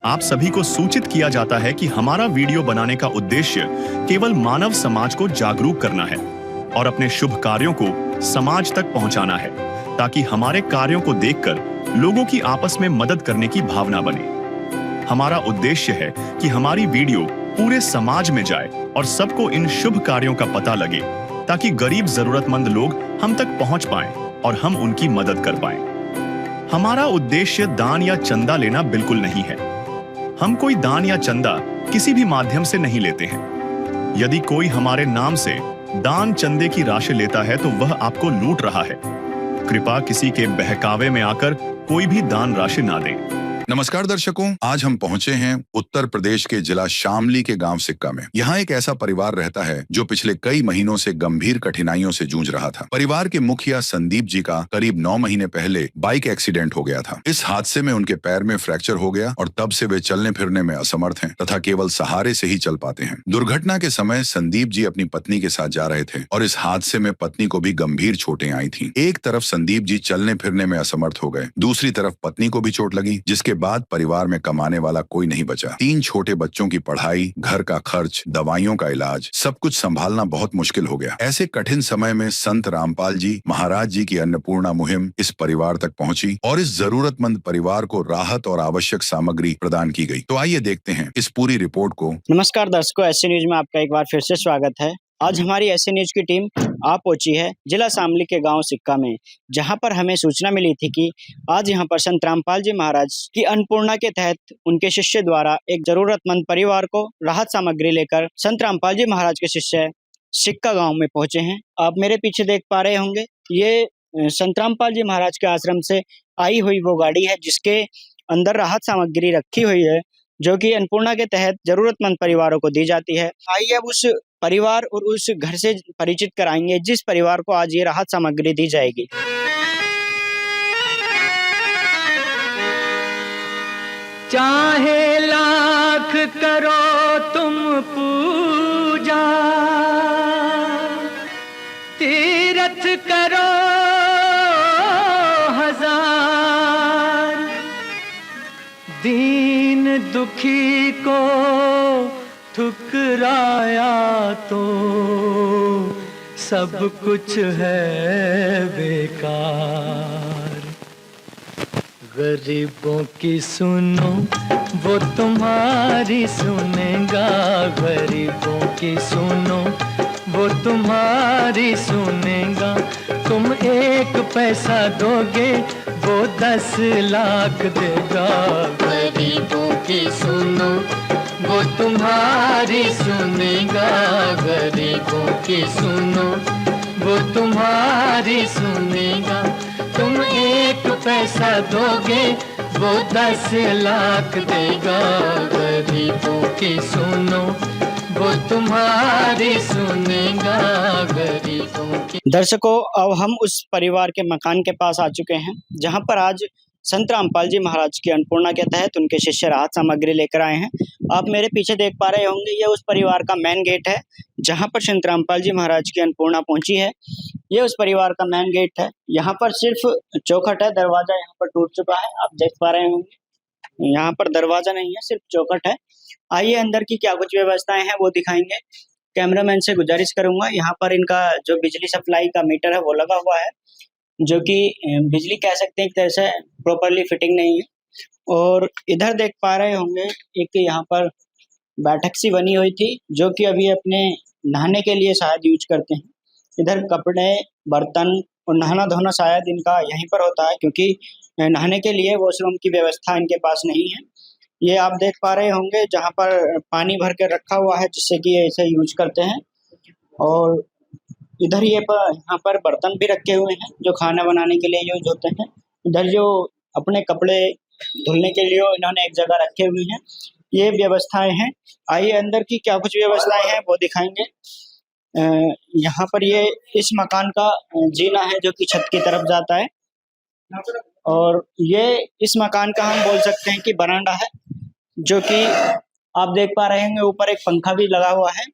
आप सभी को सूचित किया जाता है कि हमारा वीडियो बनाने का उद्देश्य केवल मानव समाज को जागरूक करना है और अपने शुभ कार्यों को समाज तक पहुंचाना है, ताकि हमारे कार्यों को देखकर लोगों की आपस में मदद करने की भावना बने। हमारा उद्देश्य है कि हमारी वीडियो पूरे समाज में जाए और सबको इन शुभ कार्यों का पता लगे, ताकि गरीब जरूरतमंद लोग हम तक पहुंच पाएं और हम उनकी मदद कर पाएं। हमारा उद्देश्य दान या चंदा लेना बिल्कुल नहीं है। हम कोई दान या चंदा किसी भी माध्यम से नहीं लेते हैं। यदि कोई हमारे नाम से दान चंदे की राशि लेता है तो वह आपको लूट रहा है। कृपया किसी के बहकावे में आकर कोई भी दान राशि ना दें। नमस्कार दर्शकों, आज हम पहुंचे हैं उत्तर प्रदेश के जिला शामली के गांव सिक्का में। यहाँ एक ऐसा परिवार रहता है जो पिछले कई महीनों से गंभीर कठिनाइयों से जूझ रहा था। परिवार के मुखिया संदीप जी का करीब 9 महीने पहले बाइक एक्सीडेंट हो गया था। इस हादसे में उनके पैर में फ्रैक्चर हो गया और तब से वे चलने फिरने में असमर्थ हैं तथा केवल सहारे से ही चल पाते हैं। दुर्घटना के समय संदीप जी अपनी पत्नी के साथ जा रहे थे और इस हादसे में पत्नी को भी गंभीर चोटें आई थी। एक तरफ संदीप जी चलने फिरने में असमर्थ हो गए, दूसरी तरफ पत्नी को भी चोट लगी, जिसके बाद परिवार में कमाने वाला कोई नहीं बचा। 3 छोटे बच्चों की पढ़ाई, घर का खर्च, दवाइयों का इलाज, सब कुछ संभालना बहुत मुश्किल हो गया। ऐसे कठिन समय में संत रामपाल जी महाराज जी की अन्नपूर्णा मुहिम इस परिवार तक पहुंची और इस जरूरतमंद परिवार को राहत और आवश्यक सामग्री प्रदान की गई। तो आइए देखते हैं इस पूरी रिपोर्ट को। नमस्कार दर्शकों, ऐसे न्यूज में आपका एक बार फिर से स्वागत है। आज हमारी ऐसे न्यूज की टीम आ पहुंची है जिला शामली के गांव सिक्का में, जहां पर हमें सूचना मिली थी कि आज यहां पर संत रामपाल जी महाराज की अन्नपूर्णा के तहत उनके शिष्य द्वारा एक जरूरतमंद परिवार को राहत सामग्री लेकर संत रामपाल जी महाराज के शिष्य सिक्का गांव में पहुंचे हैं। आप मेरे पीछे देख पा रहे होंगे, ये संत रामपाल जी महाराज के आश्रम से आई हुई वो गाड़ी है जिसके अंदर राहत सामग्री रखी हुई है, जो कि अन्नपूर्णा के तहत जरूरतमंद परिवारों को दी जाती है। आइए अब उस परिवार और उस घर से परिचित कराएंगे जिस परिवार को आज ये राहत सामग्री दी जाएगी। चाहे लाख करो तुम पूजा, तीरथ करो हजार, दीन दुखी को ठुकराया तो सब कुछ है बेकार। गरीबों की सुनो वो तुम्हारी सुनेगा, गरीबों की सुनो वो तुम्हारी सुनेगा। तुम 1 पैसा दोगे वो 10 लाख देगा। गरीबों की सुनो वो तुम्हारी सुनेगा, गरीबों की सुनो वो तुम्हारी सुनेगा। तुम 1 पैसा दोगे वो 10 लाख देगा। गरीबों की सुनो वो तुम्हारी सुनेगा, गरीबों की। दर्शकों, अब हम उस परिवार के मकान के पास आ चुके हैं जहां पर आज संत रामपाल जी महाराज की अन्नपूर्णा के तहत उनके शिष्य राहत सामग्री लेकर आए हैं। आप मेरे पीछे देख पा रहे होंगे, ये उस परिवार का मेन गेट है जहां पर संत रामपाल जी महाराज की अन्नपूर्णा पहुंची है। ये उस परिवार का मेन गेट है। यहाँ पर सिर्फ चौखट है, दरवाजा यहाँ पर टूट चुका है, आप देख पा रहे होंगे। यहाँ पर दरवाजा नहीं है, सिर्फ चौखट है। आइए अंदर की क्या कुछ व्यवस्थाएं हैं वो दिखाएंगे। कैमरामैन से गुजारिश करूंगा, यहाँ पर इनका जो बिजली सप्लाई का मीटर है वो लगा हुआ है, जो कि बिजली कह सकते हैं एक तरह से प्रॉपरली फिटिंग नहीं है। और इधर देख पा रहे होंगे एक यहाँ पर बैठक सी बनी हुई थी, जो कि अभी अपने नहाने के लिए शायद यूज करते हैं। इधर कपड़े, बर्तन और नहाना धोना शायद इनका यहीं पर होता है, क्योंकि नहाने के लिए वॉशरूम की व्यवस्था इनके पास नहीं है। ये आप देख पा रहे होंगे जहाँ पर पानी भर के रखा हुआ है, जिससे कि ये इसे यूज करते हैं। और इधर यहाँ पर बर्तन भी रखे हुए हैं जो खाना बनाने के लिए यूज होते हैं। इधर जो अपने कपड़े धुलने के लिए इन्होंने एक जगह रखे हुए हैं। ये व्यवस्थाएं हैं। आइए अंदर की क्या कुछ व्यवस्थाएं हैं वो दिखाएंगे। यहाँ पर ये इस मकान का जीना है जो कि छत की तरफ जाता है, और ये इस मकान का हम बोल सकते हैं कि बरामदा है, जो कि आप देख पा रहे होंगे ऊपर एक पंखा भी लगा हुआ है।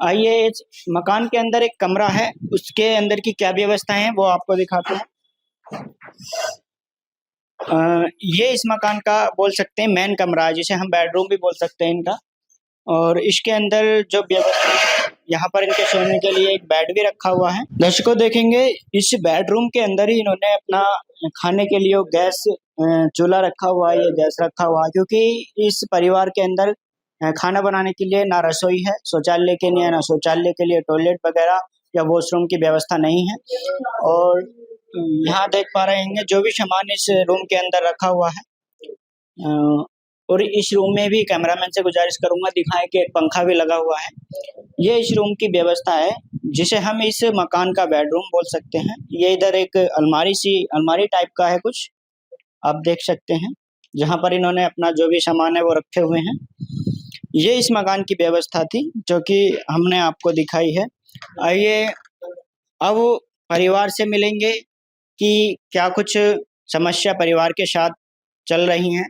आइए इस मकान के अंदर एक कमरा है, उसके अंदर की क्या व्यवस्था है वो आपको दिखाते हैं। ये इस मकान का बोल सकते हैं मेन कमरा है, जिसे हम बेडरूम भी बोल सकते हैं इनका। और इसके अंदर जो व्यवस्था, यहाँ पर इनके सोने के लिए एक बेड भी रखा हुआ है। दर्शकों देखेंगे इस बेडरूम के अंदर ही इन्होंने अपना खाने के लिए गैस चूल्हा रखा हुआ है, ये गैस रखा हुआ है, क्योंकि इस परिवार के अंदर खाना बनाने के लिए ना रसोई है, शौचालय के लिए ना शौचालय के लिए टॉयलेट वगैरह या वॉशरूम की व्यवस्था नहीं है। और यहाँ देख पा रहे हैं जो भी सामान इस रूम के अंदर रखा हुआ है। और इस रूम में भी कैमरामैन से गुजारिश करूंगा दिखाएं कि एक पंखा भी लगा हुआ है। ये इस रूम की व्यवस्था है, जिसे हम इस मकान का बेडरूम बोल सकते हैं। ये इधर एक अलमारी टाइप का है कुछ, आप देख सकते हैं, जहाँ पर इन्होंने अपना जो भी सामान है वो रखे हुए हैं। ये इस मकान की व्यवस्था थी जो कि हमने आपको दिखाई है। आइए अब परिवार से मिलेंगे कि क्या कुछ समस्या परिवार के साथ चल रही हैं,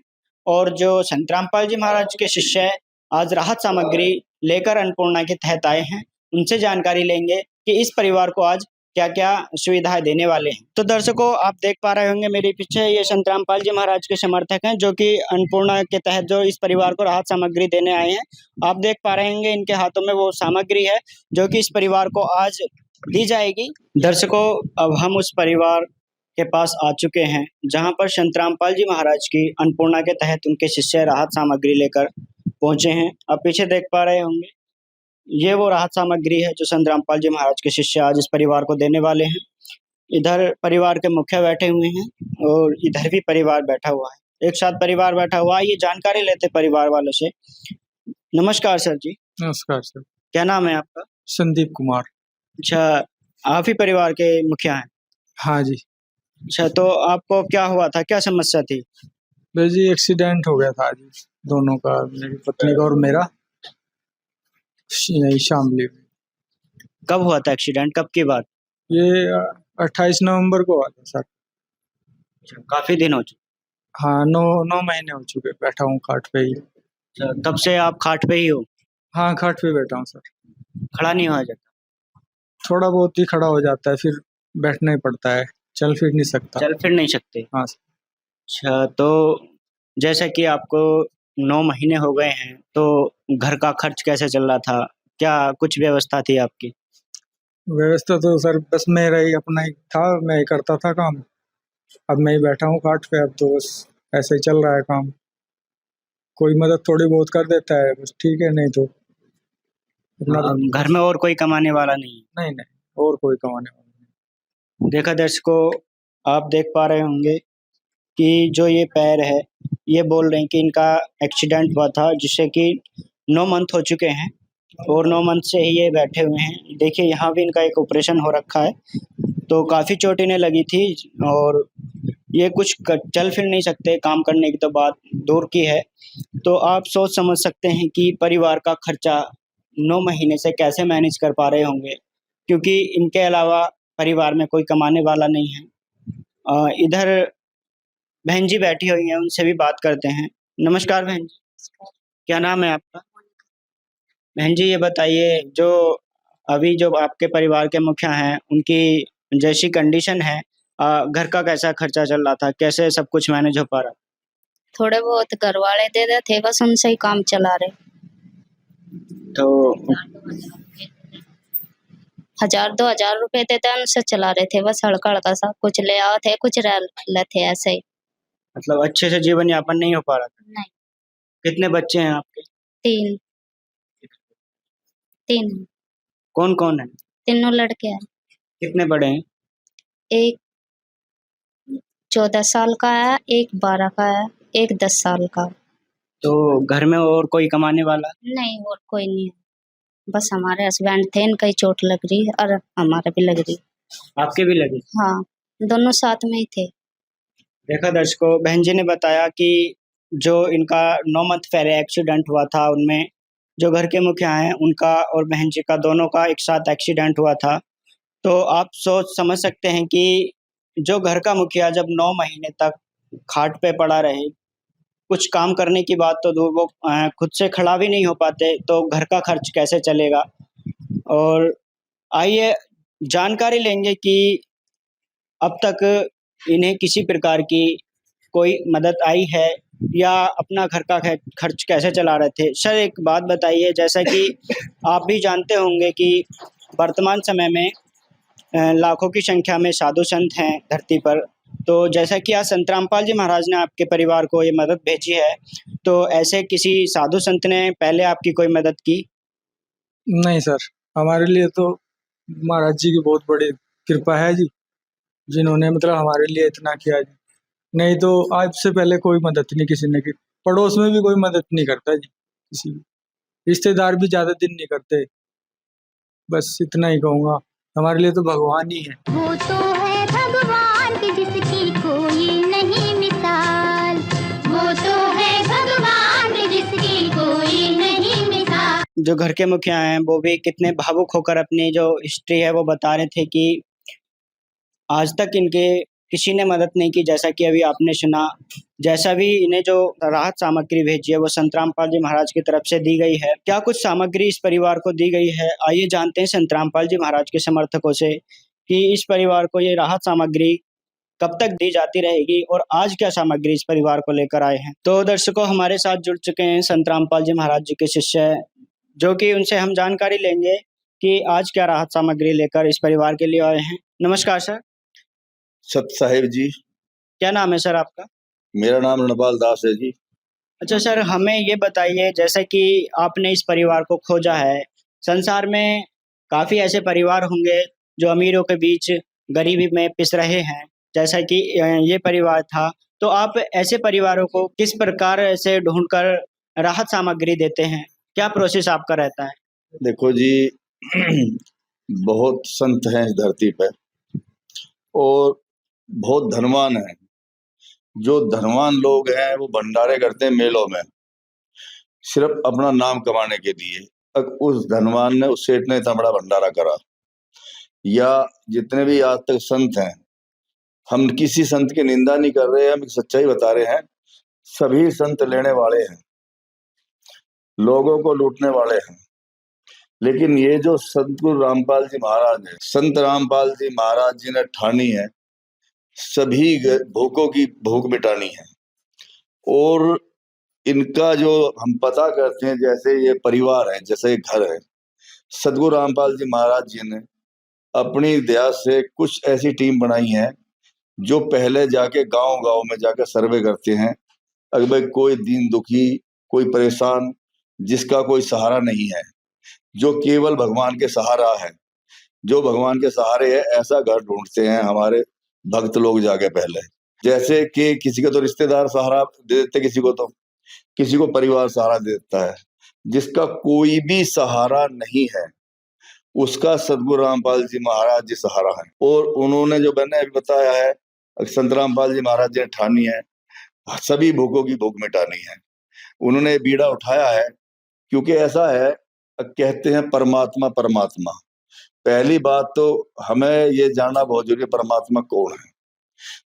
और जो संत रामपाल जी महाराज के शिष्य आज राहत सामग्री लेकर अन्नपूर्णा के तहत आए हैं, उनसे जानकारी लेंगे कि इस परिवार को आज क्या क्या सुविधाएं देने वाले हैं। तो दर्शकों आप देख पा रहे होंगे मेरे पीछे ये संत रामपाल जी महाराज के समर्थक हैं, जो कि अन्नपूर्णा के तहत जो इस परिवार को राहत सामग्री देने आए हैं। आप देख पा रहे होंगे इनके हाथों में वो सामग्री है जो कि इस परिवार को आज दी जाएगी। दर्शकों अब हम उस परिवार के पास आ चुके हैं जहां पर संत रामपाल जी महाराज की अन्नपूर्णा के तहत उनके शिष्य राहत सामग्री लेकर पहुंचे हैं। आप पीछे देख पा रहे होंगे ये वो राहत सामग्री है जो संत रामपाल जी महाराज के शिष्य आज इस परिवार को देने वाले हैं। इधर परिवार के मुखिया बैठे हुए हैं और इधर भी परिवार बैठा हुआ है, एक साथ परिवार बैठा हुआ है। ये जानकारी लेते परिवार वालों से। नमस्कार सर जी। नमस्कार सर। क्या नाम है आपका? संदीप कुमार। अच्छा, आप ही परिवार के मुखिया हैं? हाँ जी। अच्छा, तो आपको क्या हुआ था, क्या समस्या थी? भाई जी एक्सीडेंट हो गया था आज दोनों का, मेरी पत्नी का और मेरा, यही शामली में। कब हुआ था एक्सीडेंट, कब की बात? ये 28 नवंबर को हुआ था सर। अच्छा, काफी दिन हो चुके? हाँ, 9 महीने हो चुके, बैठा हूँ खाट पे ही। अच्छा, तब से आप खाट पे ही हो? हाँ, खाट पे बैठा हूँ सर। खड़ा नहीं हुआ जाता? थोड़ा बहुत ही खड़ा हो जाता है, फिर बैठना ही पड़ता है, चल फिर नहीं सकता। चल फिर नहीं सकते? हाँ सर। अच्छा, तो जैसा कि आपको 9 महीने हो गए हैं, तो घर का खर्च कैसे चल रहा था, क्या कुछ व्यवस्था थी आपकी? व्यवस्था तो सर बस मेरा ही अपना ही था, मैं ही करता था काम। अब मैं ही बैठा हूँ खाट पे, अब तो बस ऐसे ही चल रहा है काम। कोई मदद थोड़ी बहुत कर देता है बस, ठीक है, नहीं तो अपना। घर में और कोई कमाने वाला नहीं? नहीं नहीं, और कोई कमाने वाला नहीं। देखा दर्शकों, आप देख पा रहे होंगे कि जो ये पैर है, ये बोल रहे हैं कि इनका एक्सीडेंट हुआ था, जिससे कि 9 मंथ हो चुके हैं और 9 मंथ से ही ये बैठे हुए हैं। देखिए यहाँ भी इनका एक ऑपरेशन हो रखा है, तो काफ़ी चोट इन्हें लगी थी और ये कुछ चल फिर नहीं सकते, काम करने की तो बात दूर की है। तो आप सोच समझ सकते हैं कि परिवार का खर्चा 9 महीने से कैसे मैनेज कर पा रहे होंगे, क्योंकि इनके अलावा परिवार में कोई कमाने वाला नहीं है। इधर बहन जी बैठी हुई हैं, उनसे भी बात करते हैं। नमस्कार बहन जी, क्या नाम है आपका? बहन जी ये बताइए, जो अभी जो आपके परिवार के मुखिया हैं, उनकी जैसी कंडीशन है, घर का कैसा खर्चा चल रहा था, कैसे सब कुछ मैनेज हो पा रहा? थोड़े बहुत घर वाले दे रहे थे, बस उनसे ही काम चला रहे। तो 1000-2000 रुपए देते उनसे चला रहे थे, बस हल्का हल्का सा कुछ ले आओ थे, कुछ रह लेते ऐसे ही। मतलब अच्छे से जीवन यापन नहीं हो पा रहा था? नहीं। कितने बच्चे हैं आपके? 3 कौन कौन है? तीनों लड़के हैं। कितने बड़े हैं? एक 14 साल का है, एक 12 का है, एक 10 साल का। तो घर में और कोई कमाने वाला? नहीं, और कोई नहीं है, बस हमारे हस्बैंड थे, इनका ही चोट लग रही और हमारे भी लग रही। आपके भी लगी? हाँ, दोनों साथ में ही थे। देखा दर्शकों, बहन जी ने बताया कि जो इनका 9 मंथ पहले एक्सीडेंट हुआ था, उनमें जो घर के मुखिया हैं उनका और बहन जी का दोनों का एक साथ एक्सीडेंट हुआ था। तो आप सोच समझ सकते हैं कि जो घर का मुखिया जब 9 महीने तक खाट पे पड़ा रहे, कुछ काम करने की बात तो दूर, वो खुद से खड़ा भी नहीं हो पाते, तो घर का खर्च कैसे चलेगा। और आइए जानकारी लेंगे कि अब तक इन्हें किसी प्रकार की कोई मदद आई है या अपना घर का खर्च कैसे चला रहे थे? सर एक बात बताइए, जैसा कि आप भी जानते होंगे कि वर्तमान समय में लाखों की संख्या में साधु संत हैं धरती पर। तो जैसा कि आज संत रामपाल जी महाराज ने आपके परिवार को ये मदद भेजी है, तो ऐसे किसी साधु संत ने पहले आपकी कोई मदद की? नहीं सर, हमारे लिए तो महाराज जी की बहुत बड़ी कृपा है जी, जिन्होंने मतलब हमारे लिए इतना किया जी। नहीं तो आज से पहले कोई मदद नहीं किसी ने की। पड़ोस में भी कोई मदद नहीं करता जी, किसी भी रिश्तेदार भी ज्यादा दिन नहीं करते। बस इतना ही कहूँगा, हमारे लिए तो भगवान ही है। वो तो है भगवान की जिसकी कोई नहीं मिसाल, वो तो है भगवान की जिसकी कोई नहीं मिसाल। जो घर के मुखिया हैं वो भी कितने भावुक होकर अपनी जो हिस्ट्री है वो बता रहे थे कि आज तक इनके किसी ने मदद नहीं की। जैसा कि अभी आपने सुना, जैसा भी इन्हें जो राहत सामग्री भेजी है वो संत रामपाल जी महाराज की तरफ से दी गई है। क्या कुछ सामग्री इस परिवार को दी गई है, आइए जानते हैं संत रामपाल जी महाराज के समर्थकों से कि इस परिवार को ये राहत सामग्री कब तक दी जाती रहेगी और आज क्या सामग्री इस परिवार को लेकर आए हैं। तो दर्शकों, हमारे साथ जुड़ चुके हैं संत रामपाल जी महाराज जी के शिष्य, जो कि उनसे हम जानकारी लेंगे कि आज क्या राहत सामग्री लेकर इस परिवार के लिए आए हैं। नमस्कार सर। सत साहिब जी। क्या नाम है सर आपका? मेरा नाम रणपाल दास है जी। अच्छा सर, हमें ये बताइए, जैसे कि आपने इस परिवार को खोजा है, संसार में काफ़ी ऐसे परिवार होंगे जो अमीरों के बीच गरीबी में पिस रहे हैं, जैसा कि ये परिवार था। तो आप ऐसे परिवारों को किस प्रकार से ढूंढकर राहत सामग्री देते हैं? क्या प्रोसेस आपका रहता है? देखो जी, बहुत संत हैं इस धरती पर और बहुत धनवान हैं। जो धनवान लोग हैं वो भंडारे करते हैं मेलों में, सिर्फ अपना नाम कमाने के लिए। अब उस धनवान ने उस सेठ ने इतना बड़ा भंडारा करा, या जितने भी आज तक संत हैं, हम किसी संत की निंदा नहीं कर रहे हैं, हम एक सच्चाई बता रहे हैं। सभी संत लेने वाले हैं, लोगों को लूटने वाले हैं। लेकिन ये जो सतगुरु रामपाल जी महाराज है, संत रामपाल जी महाराज जी ने ठानी है सभी भूखों की भूख मिटानी है। और इनका जो हम पता करते हैं, जैसे ये परिवार है, जैसे ये घर है, सतगुरु रामपाल जी महाराज जी ने अपनी दया से कुछ ऐसी टीम बनाई है जो पहले जाके गांव-गांव में जाकर सर्वे करते हैं। अगर भाई कोई दीन दुखी, कोई परेशान, जिसका कोई सहारा नहीं है, जो केवल भगवान के सहारा है, जो भगवान के सहारे है, ऐसा घर ढूंढते हैं हमारे भक्त लोग जाके पहले। जैसे कि किसी को तो रिश्तेदार सहारा दे देते, किसी को परिवार सहारा दे देता है। जिसका कोई भी सहारा नहीं है उसका सतगुरु रामपाल जी महाराज जी सहारा है। और उन्होंने जो मैंने अभी बताया है, संत रामपाल जी महाराज जी ने ठानी है सभी भूखों की भूख मिटानी है। उन्होंने बीड़ा उठाया है, क्योंकि ऐसा है, कहते हैं परमात्मा परमात्मा। पहली बात तो हमें ये जानना बहुत जरूरी है, परमात्मा कौन है।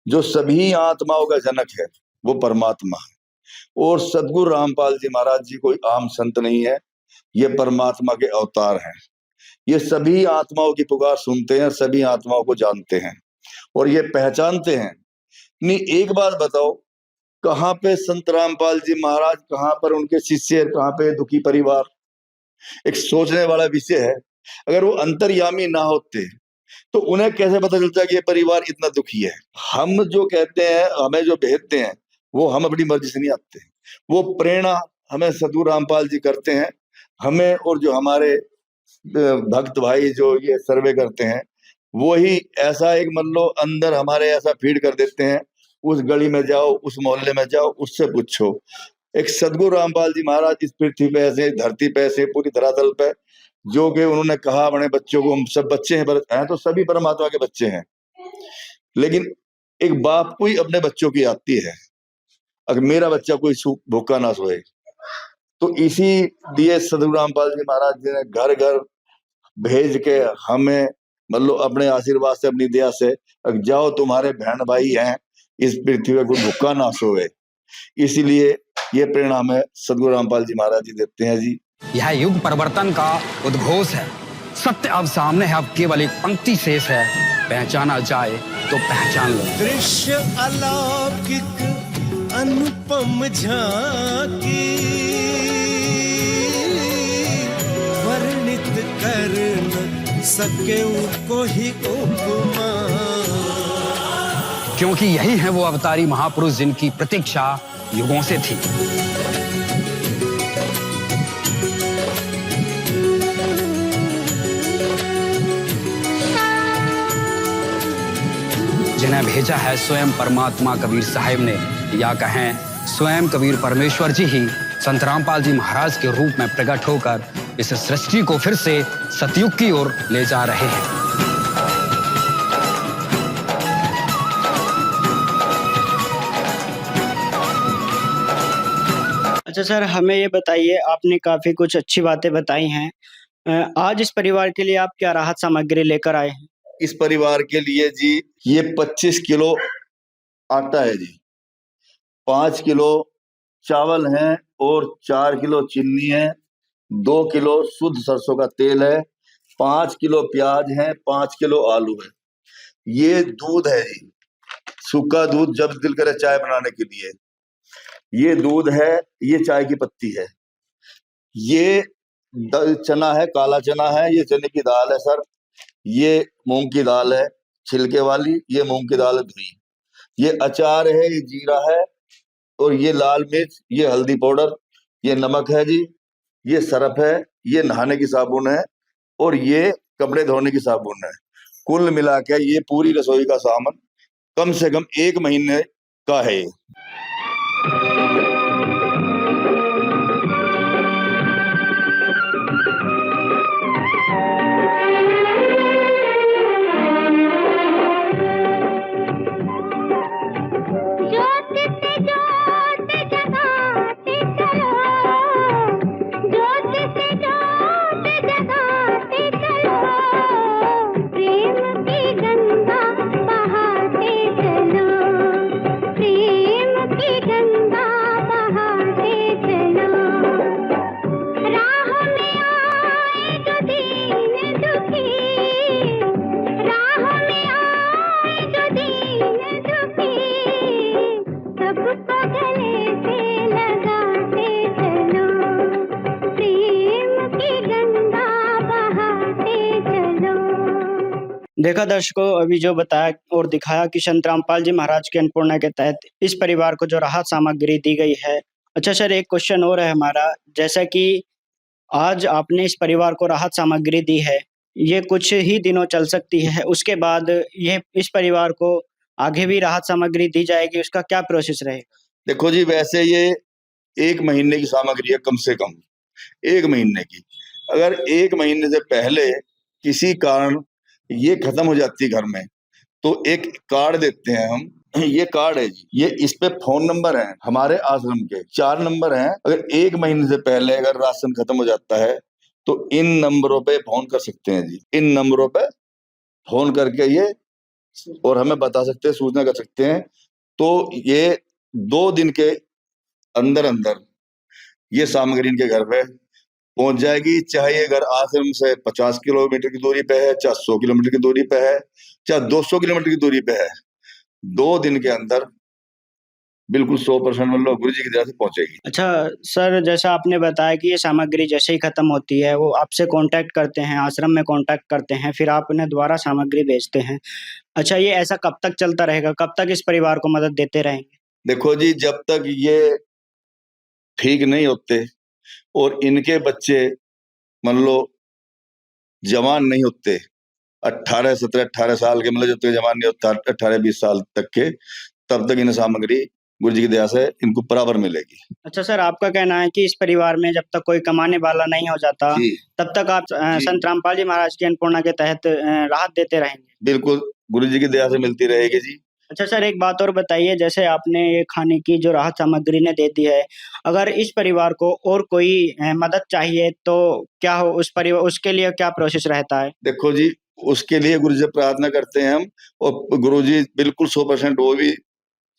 जो सभी आत्माओं का जनक है वो परमात्मा है। और सतगुरु रामपाल जी महाराज जी कोई आम संत नहीं है, ये परमात्मा के अवतार हैं। ये सभी आत्माओं की पुकार सुनते हैं, सभी आत्माओं को जानते हैं और ये पहचानते हैं। नहीं, एक बात बताओ, कहाँ पे संत रामपाल जी महाराज, कहाँ पर उनके शिष्य, कहाँ पे दुखी परिवार? एक सोचने वाला विषय है। अगर वो अंतर्यामी ना होते तो उन्हें कैसे पता चलता कि ये परिवार इतना दुखी है? हम जो कहते हैं, हमें जो भेजते हैं, वो हम अपनी मर्जी से नहीं आते। वो प्रेरणा हमें सतगुरु रामपाल जी करते हैं, हमें। और जो हमारे भक्त भाई जो ये सर्वे करते हैं, वो ही ऐसा एक मन लो अंदर हमारे ऐसा फीड कर देते हैं, उस गली में जाओ, उस मोहल्ले में जाओ, उससे पूछो। एक सतगुरु रामपाल जी महाराज इस पृथ्वी पे ऐसे, धरती पे ऐसे, पूरी धरातल पे, जो कि उन्होंने कहा अपने बच्चों को, हम सब बच्चे हैं तो सभी परमात्मा के बच्चे हैं। लेकिन एक बाप को ही अपने बच्चों की आती है, अगर मेरा बच्चा कोई भूखा ना सोए। तो इसी लिए सतगुरु रामपाल जी महाराज जी ने घर घर भेज के हमें, मतलब अपने आशीर्वाद से, अपनी दया से, जाओ तुम्हारे बहन भाई हैं इस पृथ्वी पे, कोई भूखा ना सोए। इसीलिए ये प्रेरणा हमें सतगुरु रामपाल जी महाराज जी देते हैं जी। यह युग परिवर्तन का उद्घोष है। सत्य अब सामने है, अब केवल एक पंक्ति शेष है, पहचाना जाए तो पहचान लो। दृश्य अलौकिक अनुपम झांकी वर्णित कर न सके कोई उपमा। क्योंकि यही है वो अवतारी महापुरुष जिनकी प्रतीक्षा युगों से थी। जिन्हें भेजा है स्वयं परमात्मा कबीर साहिब ने, या कहें स्वयं कबीर परमेश्वर जी ही संत रामपाल जी महाराज के रूप में प्रकट होकर इस सृष्टि को फिर से सतयुग की ओर ले जा रहे हैं। अच्छा सर, हमें ये बताइए, आपने काफी कुछ अच्छी बातें बताई हैं। आज इस परिवार के लिए आप क्या राहत सामग्री लेकर आए हैं? इस परिवार के लिए जी ये 25 किलो आटा है जी, 5 किलो चावल है और 4 किलो चीनी है, 2 किलो शुद्ध सरसों का तेल है, 5 किलो प्याज है, 5 किलो आलू है। ये दूध है जी, सूखा दूध जब दिल करे चाय बनाने के लिए। ये दूध है, ये चाय की पत्ती है, ये चना है, काला चना है, ये चने की दाल है सर, ये मूंग की दाल है छिलके वाली, ये मूंग की दाल है धुई, ये अचार है, ये जीरा है और ये लाल मिर्च, ये हल्दी पाउडर, ये नमक है जी, ये सरफ है, ये नहाने की साबुन है और ये कपड़े धोने की साबुन है। कुल मिला के ये पूरी रसोई का सामान कम से कम 1 महीने का है। देखा दर्शकों, अभी जो बताया और दिखाया कि संत रामपाल जी महाराज की अन्नपूर्णा के तहत इस परिवार को जो राहत सामग्री दी गई है। अच्छा सर, एक क्वेश्चन और है हमारा, जैसा कि आज आपने इस परिवार को राहत सामग्री दी है, ये कुछ ही दिनों चल सकती है, उसके बाद ये इस परिवार को आगे भी राहत सामग्री दी जाएगी, उसका क्या प्रोसेस रहेगा? देखो जी, वैसे ये 1 महीने की सामग्री है, कम से कम 1 महीने की। अगर 1 महीने से पहले किसी कारण ये खत्म हो जाती है घर में, तो एक कार्ड देते हैं हम, ये कार्ड है जी, ये इस पे फोन नंबर है हमारे आश्रम के 4 नंबर हैं। अगर 1 महीने से पहले अगर राशन खत्म हो जाता है तो इन नंबरों पे फोन कर सकते हैं जी, इन नंबरों पे फोन करके ये और हमें बता सकते हैं, सूचना कर सकते हैं। तो ये 2 दिन के अंदर अंदर ये सामग्री इनके घर पे पहुंच जाएगी। चाहे ये घर आश्रम से 50 किलोमीटर की दूरी पे है, चाहे 100 किलोमीटर की दूरी पे है, चाहे 200 किलोमीटर की दूरी पे है, 2 दिन के अंदर बिल्कुल 100% मतलब गुरु जी की तरह से पहुंचेगी। अच्छा सर, जैसा आपने बताया कि ये सामग्री जैसे ही खत्म होती है वो आपसे कांटेक्ट करते हैं, आश्रम में कांटेक्ट करते हैं, फिर आप उन्हें दोबारा सामग्री भेजते हैं। अच्छा, ये ऐसा कब तक चलता रहेगा, कब तक इस परिवार को मदद देते रहेंगे? देखो जी, जब तक ये ठीक नहीं होते और इनके बच्चे मान लो जवान नहीं होते, 18, 17, 18 साल के, मतलब जब तक जवान नहीं होता 18, 20 साल तक के, तब तक इन्हें सामग्री गुरु जी की दया से इनको बराबर मिलेगी। अच्छा सर, आपका कहना है कि इस परिवार में जब तक कोई कमाने वाला नहीं हो जाता तब तक आप संत रामपाल जी महाराज की अन्नपूर्णा के तहत राहत देते रहेंगे? बिल्कुल, गुरु जी की दया से मिलती रहेगी जी। अच्छा सर, एक बात और बताइए, जैसे आपने ये खाने की जो राहत सामग्री ने दे दी है, अगर इस परिवार को और कोई मदद चाहिए तो क्या हो, उस परिवार उसके लिए क्या प्रोसेस रहता है? देखो जी, उसके लिए गुरु जी से प्रार्थना करते हैं हम, और गुरु जी बिल्कुल 100% वो भी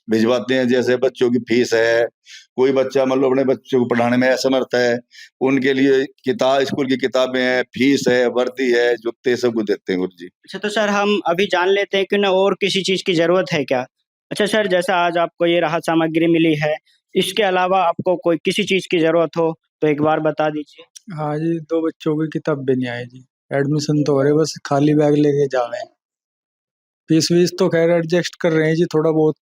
भिजवाते हैं। जैसे बच्चों की फीस है, कोई बच्चा मतलब अपने बच्चों को पढ़ाने में असमर्थ है, उनके लिए किताब, स्कूल की किताबें हैं, फीस है, वर्दी है, जूते, सब कुछ देते हैं गुरु जी। अच्छा, तो सर हम अभी जान लेते हैं कि उन्हें और किसी चीज की जरूरत है क्या? अच्छा सर, जैसा आज आपको ये राहत सामग्री मिली है, इसके अलावा आपको कोई किसी चीज़ की ज़रूरत हो तो एक बार बता दीजिए। हाँ जी, 2 बच्चों की किताब भी नहीं आई जी। एडमिशन तो हो रहे, बस खाली बैग लेके जा रहे हैं। फीस-वीस तो खैर एडजस्ट कर रहे हैं जी थोड़ा बहुत,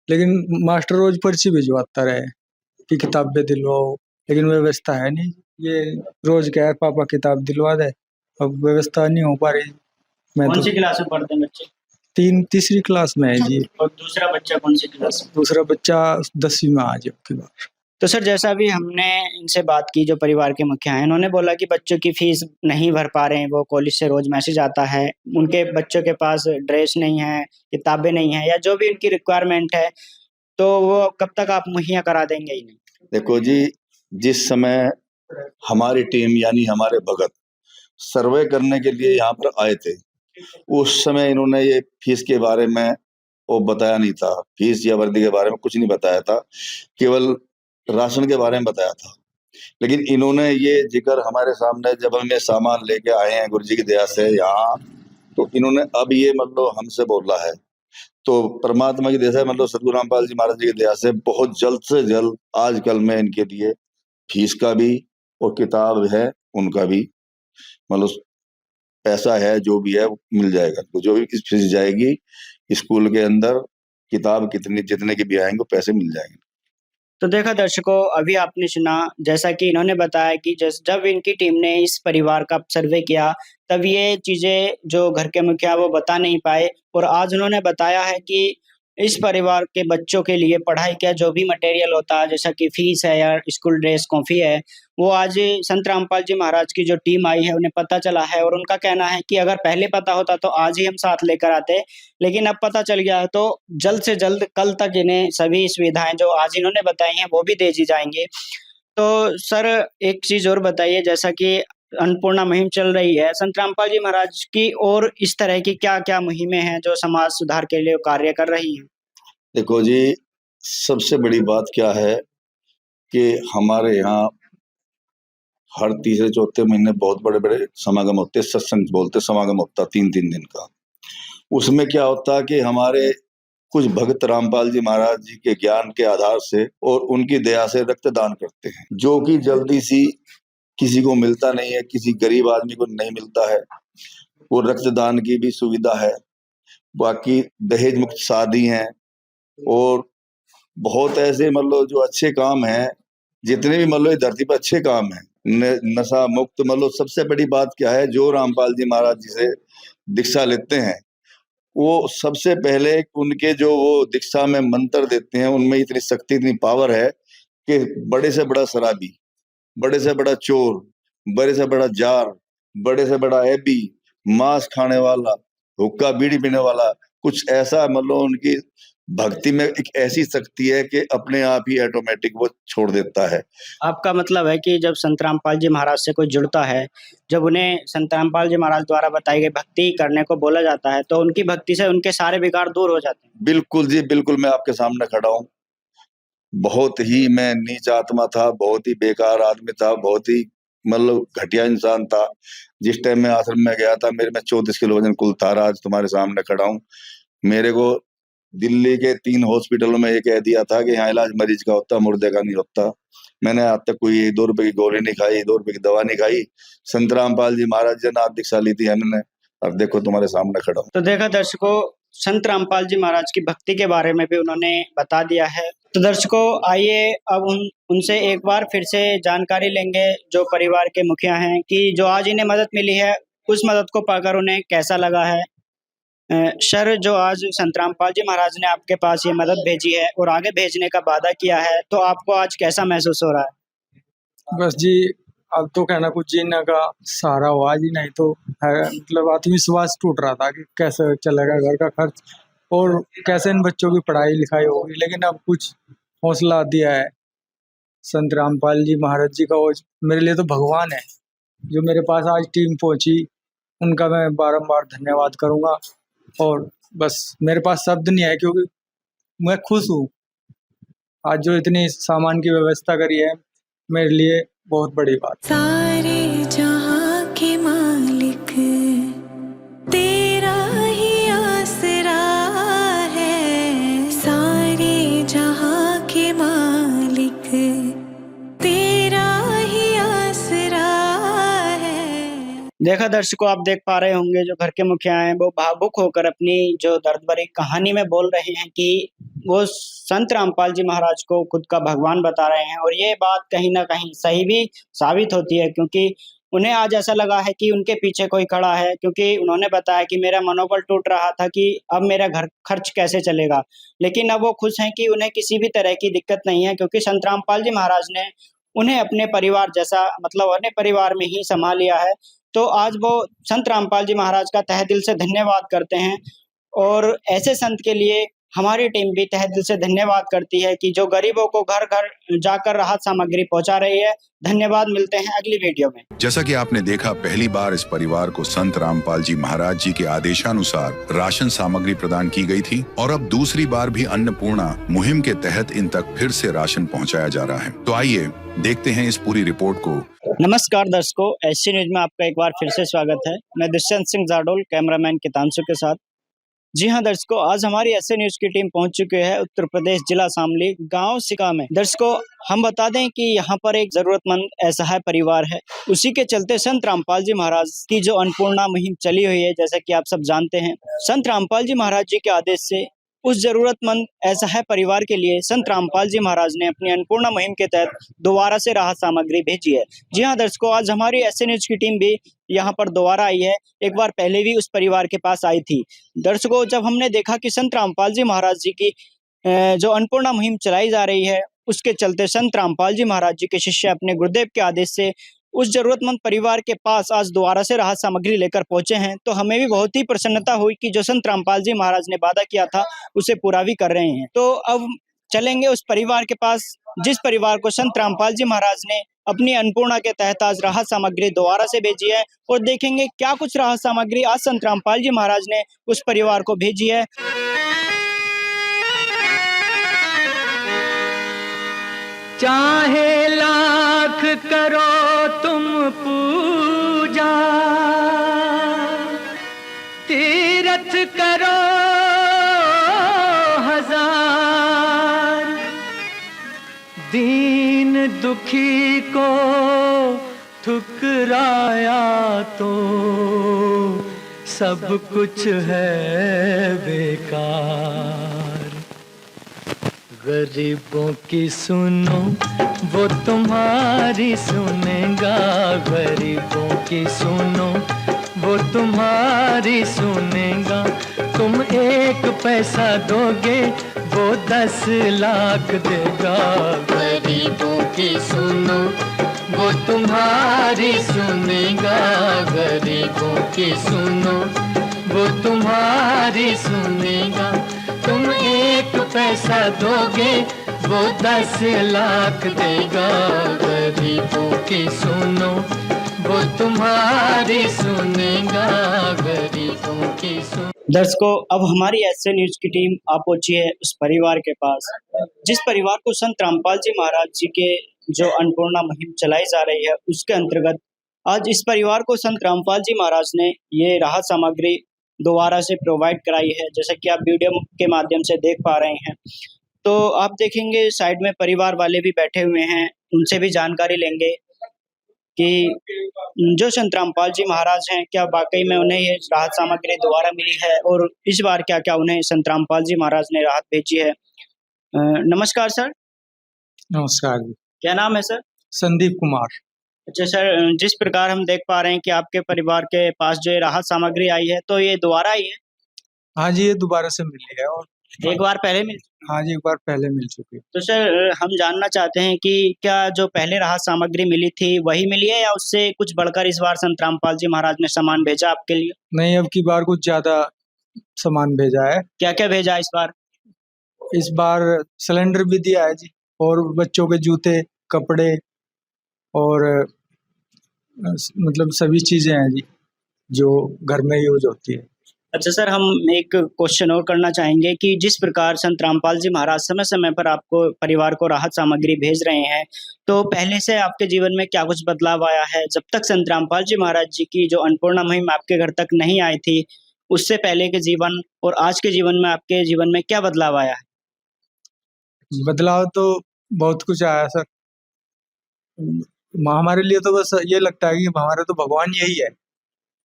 लेकिन मास्टर रोज़ पर्ची भिजवाता रहे कि किताबें दिलवाओ, लेकिन व्यवस्था है नहीं। ये रोज़ कहे पापा किताब दिलवा दे, अब व्यवस्था नहीं हो पा रही। मैं कौन तो सी क्लास में पढ़ते हैं बच्चे? तीसरी क्लास में है जी। और दूसरा बच्चा कौन सी क्लास में? दूसरा बच्चा 10वीं में आज अब की बार। तो सर, जैसा अभी हमने इनसे बात की जो परिवार के मुखिया हैं, इन्होंने बोला कि बच्चों की फीस नहीं भर पा रहे हैं, वो कॉलेज से रोज़ मैसेज आता है, उनके बच्चों के पास ड्रेस नहीं है, किताबें नहीं हैं या जो भी उनकी रिक्वायरमेंट है, तो वो कब तक आप मुहैया करा देंगे इन्हें? देखो जी, जिस समय हमारी टीम यानी हमारे भगत सर्वे करने के लिए यहाँ पर आए थे, उस समय इन्होंने ये फीस के बारे में वो बताया नहीं था, फीस या वर्दी के बारे में कुछ नहीं बताया था, केवल राशन के बारे में बताया था। लेकिन इन्होंने ये जिक्र हमारे सामने जब हम ये सामान लेके आए हैं गुरुजी की दया से यहाँ, तो इन्होंने अब ये मतलब हमसे बोला है। तो परमात्मा की दया से मतलब सतगुरु रामपाल जी महाराज जी की दया से बहुत जल्द से जल्द आजकल में इनके लिए फीस का भी और किताब है उनका भी मतलब पैसा है जो भी है वो मिल जाएगा। तो जो भी फीस जाएगी स्कूल के अंदर किताब कितनी जितने के भी आएंगे वो पैसे मिल जाएंगे। तो देखा दर्शकों, अभी आपने सुना जैसा कि इन्होंने बताया कि जब इनकी टीम ने इस परिवार का सर्वे किया, तब ये चीज़ें जो घर के मुखिया वो बता नहीं पाए और आज उन्होंने बताया है कि इस परिवार के बच्चों के लिए पढ़ाई का जो भी मटेरियल होता है, जैसा कि फीस है या स्कूल ड्रेस, कॉपी है, वो आज संत रामपाल जी महाराज की जो टीम आई है उन्हें पता चला है और उनका कहना है कि अगर पहले पता होता तो आज ही हम साथ लेकर आते, लेकिन अब पता चल गया है तो जल्द से जल्द कल तक इन्हें सभी सुविधाएँ जो आज इन्होंने बताई हैं वो भी दे दी जाएँगी। तो सर, एक चीज़ और बताइए, जैसा कि अन्नपूर्णा मुहिम चल रही है, संत रामपाल जी महाराज की और इस तरह की क्या-क्या मुहिमें हैं जो समाज सुधार के लिए कार्य कर रही हैं? देखो जी, सबसे बड़ी बात क्या है कि हमारे यहाँ हर तीसरे चौथे महीने बहुत बड़े-बड़े समागम होते हैं, सत्संग बोलते समागम होता 3-3 दिन का। उसमें क्या होता है कि हमारे कुछ भक्त रामपाल जी महाराज जी के ज्ञान के आधार से और उनकी दया से रक्तदान करते हैं, जो कि जल्दी सी किसी को मिलता नहीं है, किसी गरीब आदमी को नहीं मिलता है। वो रक्तदान की भी सुविधा है। बाकी दहेज मुक्त शादी हैं और बहुत ऐसे मतलब जो अच्छे काम हैं, जितने भी मतलब धरती पर अच्छे काम हैं, नशा मुक्त मतलब सबसे बड़ी बात क्या है, जो रामपाल जी महाराज जी से दीक्षा लेते हैं, वो सबसे पहले उनके जो वो दीक्षा में मंत्र देते हैं, उनमें इतनी शक्ति, इतनी पावर है कि बड़े से बड़ा शराबी, बड़े से बड़ा चोर, बड़े से बड़ा जार, बड़े से बड़ा ऐबी, मांस खाने वाला, हुक्का बीड़ी पीने वाला, कुछ ऐसा मतलब उनकी भक्ति में एक ऐसी शक्ति है कि अपने आप ही ऑटोमेटिक वो छोड़ देता है। आपका मतलब है कि जब संत रामपाल जी महाराज से कोई जुड़ता है, जब उन्हें संत रामपाल जी महाराज द्वारा बताई गई भक्ति करने को बोला जाता है, तो उनकी भक्ति से उनके सारे विकार दूर हो जाते हैं। बिल्कुल जी, बिल्कुल मैं आपके सामने खड़ा हूँ। बहुत ही मैं नीच आत्मा था, बहुत ही बेकार आदमी था, बहुत ही मतलब घटिया इंसान था। जिस टाइम मैं आश्रम में गया था, मेरे में 34 किलो वजन कुल था। आज तुम्हारे सामने खड़ा हूँ। मेरे को दिल्ली के 3 हॉस्पिटलों में ये कह दिया था कि यहाँ इलाज मरीज का होता, मुर्दे का नहीं होता। मैंने आज तक कोई 2 रुपए की गोली नहीं खाई, 2 रुपए की दवा नहीं खाई। संत रामपाल जी महाराज जी ने दीक्षा ली थी हमने। अब देखो तुम्हारे सामने खड़ा हूँ। तो देखा दर्शकों, संत रामपाल जी महाराज की भक्ति के बारे में भी उन्होंने बता दिया है। तो दर्शकों, आइए अब उनसे एक बार फिर से जानकारी लेंगे जो परिवार के मुखिया हैं कि जो आज इन्हें मदद मिली है, उस मदद को पाकर उन्हें कैसा लगा है। सर, जो आज संत रामपाल जी महाराज ने आपके पास ये मदद भेजी है और आगे भेजने का वादा किया है, तो आपको आज कैसा महसूस हो रहा है? बस जी, अब तो कहना कुछ जीने का सहारा हुआ जी, नहीं तो मतलब आत्मविश्वास टूट रहा था कि कैसे चलेगा घर का खर्च और कैसे इन बच्चों की पढ़ाई लिखाई होगी। लेकिन अब कुछ हौसला दिया है संत रामपाल जी महाराज जी का, वो मेरे लिए तो भगवान है। जो मेरे पास आज टीम पहुंची, उनका मैं बारंबार धन्यवाद करूंगा और बस मेरे पास शब्द नहीं है, क्योंकि मैं खुश हूँ। आज जो इतनी सामान की व्यवस्था करी है, मेरे लिए बहुत बड़ी बात। सारे जहां के मालिक तेरा ही आसरा है। देखा दर्शकों, आप देख पा रहे होंगे जो घर के मुखिया हैं वो भावुक होकर अपनी जो दर्द भरी कहानी में बोल रहे हैं कि वो संत रामपाल जी महाराज को खुद का भगवान बता रहे हैं, और ये बात कहीं न कहीं सही भी साबित होती है, क्योंकि उन्हें आज ऐसा लगा है कि उनके पीछे कोई खड़ा है, क्योंकि उन्होंने बताया कि मेरा मनोबल टूट रहा था कि अब मेरा घर खर्च कैसे चलेगा। लेकिन अब वो खुश हैं कि उन्हें किसी भी तरह की दिक्कत नहीं है, क्योंकि संत रामपाल जी महाराज ने उन्हें अपने परिवार जैसा, मतलब अपने परिवार में ही समा लिया है। तो आज वो संत रामपाल जी महाराज का तहे दिल से धन्यवाद करते हैं, और ऐसे संत के लिए हमारी टीम भी तहे दिल से धन्यवाद करती है कि जो गरीबों को घर-घर जाकर राहत सामग्री पहुंचा रही है। धन्यवाद, मिलते हैं अगली वीडियो में। जैसा कि आपने देखा, पहली बार इस परिवार को संत रामपाल जी महाराज जी के आदेशानुसार राशन सामग्री प्रदान की गई थी, और अब दूसरी बार भी अन्नपूर्णा मुहिम के तहत इन तक फिर से राशन पहुंचाया जा रहा है। तो आइए देखते हैं इस पूरी रिपोर्ट को। नमस्कार दर्शकों, एससी न्यूज में आपका एक बार फिर से स्वागत है। मैं दुष्यंत सिंह जाडोल, कैमरामैन कितांशु के साथ। जी हाँ दर्शकों, आज हमारी एससी न्यूज की टीम पहुंच चुकी है उत्तर प्रदेश जिला शामली गांव सिका में। दर्शकों, हम बता दें कि यहाँ पर एक जरूरतमंद असहाय परिवार है। उसी के चलते संत रामपाल जी महाराज की जो अन्नपूर्णा मुहिम चली हुई है, जैसा कि आप सब जानते हैं, संत रामपाल जी महाराज जी के आदेश से उस जरूरतमंद असहाय परिवार के लिए संत रामपाल जी महाराज ने अपनी अन्नपूर्णा मुहिम के तहत दोबारा से राहत सामग्री भेजी है। जी हाँ दर्शकों, आज हमारी एससी न्यूज की टीम भी यहाँ पर दोबारा आई है। एक बार पहले भी उस परिवार के पास आई थी। दर्शकों, जब हमने देखा कि संत रामपाल जी महाराज जी की जो अन्नपूर्णा मुहिम चलाई जा रही है, उसके चलते संत रामपाल जी महाराज जी के शिष्य अपने गुरुदेव के आदेश से उस जरूरतमंद परिवार के पास आज दोबारा से राहत सामग्री लेकर पहुंचे हैं, तो हमें भी बहुत ही प्रसन्नता हुई कि जो संत रामपाल जी महाराज ने वादा किया था उसे पूरा भी कर रहे हैं। तो अब चलेंगे उस परिवार के पास जिस परिवार को संत रामपाल जी महाराज ने अपनी अन्नपूर्णा के तहत आज राहत सामग्री दोबारा से भेजी है, और देखेंगे क्या कुछ राहत सामग्री आज संत रामपाल जी महाराज ने उस परिवार को भेजी है। चाहे लाख करो तुम पूजा, तीरथ करो हजार, दीन दुखी को ठुकराया तो सब कुछ है बेकार। गरीबों की सुनो वो तुम्हारी सुनेगा, गरीबों की सुनो वो तुम्हारी सुनेगा। तुम 1 पैसा दोगे वो 10 लाख देगा। गरीबों की सुनो वो तुम्हारी सुनेगा, गरीबों की सुनो वो तुम्हारी सुनेगा। तुम 1 पैसा दोगे वो 10 लाख देगा। गरीबों की सुनो वो तुम्हारी सुनेगा, गरीबों की सुनो। दर्शकों, अब हमारी एससी न्यूज की टीम आ पहुंची है उस परिवार के पास जिस परिवार को संत रामपाल जी महाराज जी के जो अन्नपूर्णा मुहिम चलाई जा रही है, उसके अंतर्गत आज इस परिवार को संत रामपाल जी महाराज ने ये राहत सामग्री दोबारा से प्रोवाइड कराई है, जैसा कि आप वीडियो के माध्यम से देख पा रहे हैं। तो आप देखेंगे साइड में परिवार वाले भी बैठे हुए हैं, उनसे भी जानकारी लेंगे कि जो संत रामपाल जी महाराज हैं, क्या वाकई में उन्हें ये राहत सामग्री दोबारा मिली है, और इस बार क्या क्या उन्हें संत रामपाल जी महाराज ने राहत भेजी है। नमस्कार सर। नमस्कार जी। क्या नाम है सर? संदीप कुमार। अच्छा सर, जिस प्रकार हम देख पा रहे हैं कि आपके परिवार के पास जो ये राहत सामग्री आई है, तो ये दोबारा आई है? हाँ जी, ये दोबारा से मिली है, और एक बार पहले मिल हाँ जी, एक बार पहले मिल चुकी है। तो सर, हम जानना चाहते हैं कि क्या जो पहले राहत सामग्री मिली थी वही मिली है, या उससे कुछ बढ़कर इस बार संत रामपाल जी महाराज ने सामान भेजा आपके लिए? नहीं, अब की बार कुछ ज्यादा सामान भेजा है। क्या क्या भेजा इस बार? इस बार सिलेंडर भी दिया है जी, और बच्चों के जूते, कपड़े, और मतलब सभी चीजें हैं जी जो घर में यूज होती है। अच्छा सर, हम एक क्वेश्चन और करना चाहेंगे कि जिस प्रकार संत रामपाल जी महाराज समय समय पर आपको परिवार को राहत सामग्री भेज रहे हैं, तो पहले से आपके जीवन में क्या कुछ बदलाव आया है? जब तक संत रामपाल जी महाराज जी की जो अन्नपूर्णा मुहिम आपके घर तक नहीं आई थी, उससे पहले के जीवन और आज के जीवन में आपके जीवन में क्या बदलाव आया है? बदलाव तो बहुत कुछ आया सर। हमारे लिए तो बस ये लगता है कि हमारे तो भगवान यही है,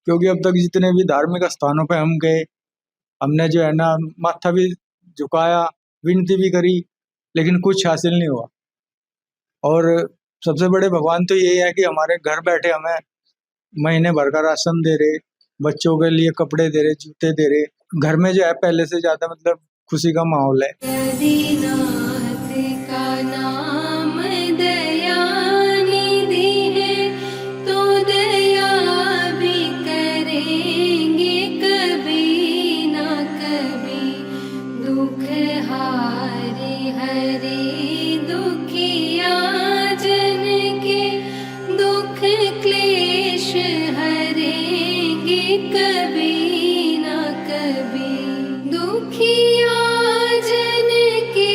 क्योंकि अब तक जितने भी धार्मिक स्थानों पे हम गए, हमने जो है ना माथा भी झुकाया, विनती भी करी, लेकिन कुछ हासिल नहीं हुआ। और सबसे बड़े भगवान तो यही है कि हमारे घर बैठे हमें महीने भर का राशन दे रहे, बच्चों के लिए कपड़े दे रहे, जूते दे रहे। घर में जो है पहले से ज्यादा मतलब खुशी का माहौल है। दीनाथ का नाम दयानिधि है, तो दया भी करेंगे कभी ना कभी। दुख हारे हरे दुखिया जन के, दुख क्लेश हरेंगे कभी ना कभी। दुखिया जन के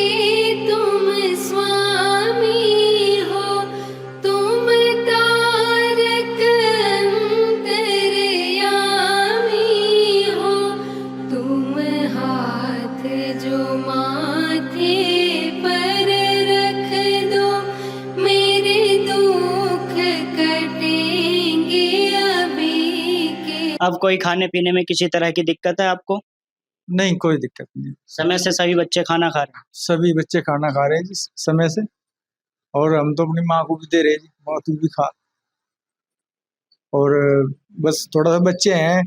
तुम स्वामी हो, तुम तारक अंतर्यामी हो। तुम हाथ जो माथे पर रख दो, मेरे दुख कटेंगे अभी के। अब कोई खाने पीने में किसी तरह की दिक्कत है आपको? नहीं, कोई दिक्कत नहीं। समय से सभी बच्चे खाना खा रहे हैं? सभी बच्चे खाना खा रहे हैं जी समय से, और हम तो अपनी माँ को भी दे रहे हैं जी, माँ तू भी खा। और बस थोड़ा सा बच्चे हैं,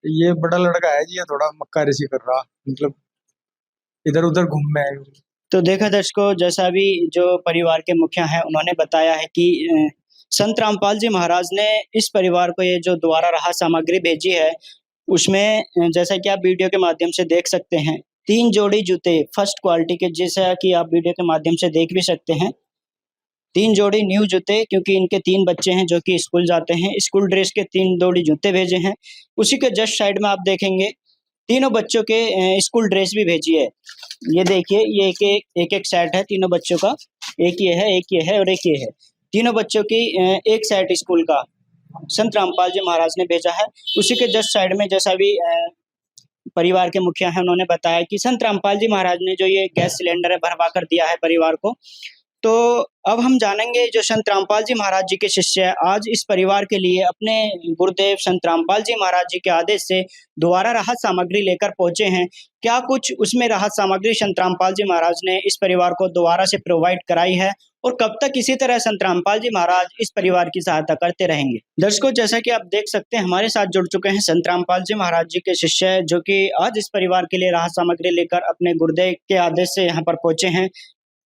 ये बड़ा लड़का है जी, ये थोड़ा मक्का रेसी कर रहा, मतलब इधर उधर घूम में है। तो देखा दर्शकों, जैसा भी जो परिवार के मुखिया हैं उन्होंने बताया है कि संत रामपाल जी महाराज ने इस परिवार को ये जो द्वारा राहत सामग्री भेजी है, उसमें जैसा कि आप वीडियो के माध्यम से देख सकते हैं, 3 जोड़ी जूते फर्स्ट क्वालिटी के, जैसा कि आप वीडियो के माध्यम से देख भी सकते हैं। 3 जोड़ी न्यू जूते, क्योंकि इनके 3 बच्चे हैं जो कि स्कूल जाते हैं, स्कूल ड्रेस के 3 जोड़ी जूते भेजे हैं। उसी के जस्ट साइड में आप देखेंगे तीनों बच्चों के स्कूल ड्रेस भी भेजी है। ये देखिए, ये एक सेट है तीनों बच्चों का, एक ये है, एक ये है और एक ये है। तीनों बच्चों की एक सेट स्कूल का संत रामपाल जी महाराज ने भेजा है। उसी के जस्ट साइड में, जैसा भी परिवार के मुखिया हैं उन्होंने बताया कि संत रामपाल जी महाराज ने जो ये गैस सिलेंडर है भरवा कर दिया है परिवार को। तो अब हम जानेंगे, जो संत रामपाल जी महाराज जी के शिष्य है आज इस परिवार के लिए अपने गुरुदेव संत रामपाल जी महाराज जी के आदेश से दोबारा राहत सामग्री लेकर पहुंचे हैं। क्या कुछ उसमें राहत सामग्री संत रामपाल जी महाराज ने इस परिवार को दोबारा से प्रोवाइड कराई है, और कब तक इसी तरह संत रामपाल जी महाराज इस परिवार की सहायता करते रहेंगे। दर्शकों, जैसा कि आप देख सकते हैं, हमारे साथ जुड़ चुके हैं संत रामपाल जी महाराज जी के शिष्य, जो कि आज इस परिवार के लिए राहत सामग्री लेकर अपने गुरुदेव के आदेश से यहाँ पर पहुंचे हैं।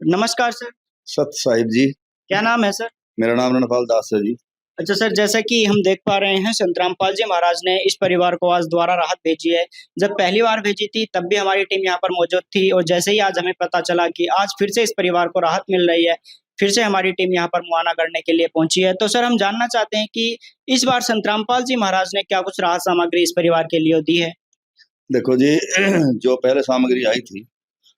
नमस्कार सर। सत साहिब जी। क्या नाम है सर? मेरा नाम रणपाल दास है जी। अच्छा सर, जैसा कि हम देख पा रहे हैं, संत रामपाल जी महाराज ने इस परिवार को आज द्वारा राहत भेजी है। जब पहली बार भेजी थी तब भी हमारी टीम यहाँ पर मौजूद थी, और जैसे ही आज हमें पता चला कि आज फिर से इस परिवार को राहत मिल रही है, फिर से हमारी टीम यहाँ पर मुआयना करने के लिए पहुंची है। तो सर, हम जानना चाहते हैं कि इस बार संत रामपाल जी महाराज ने क्या कुछ राहत सामग्री इस परिवार के लिए दी है? देखो जी, जो पहले सामग्री आई थी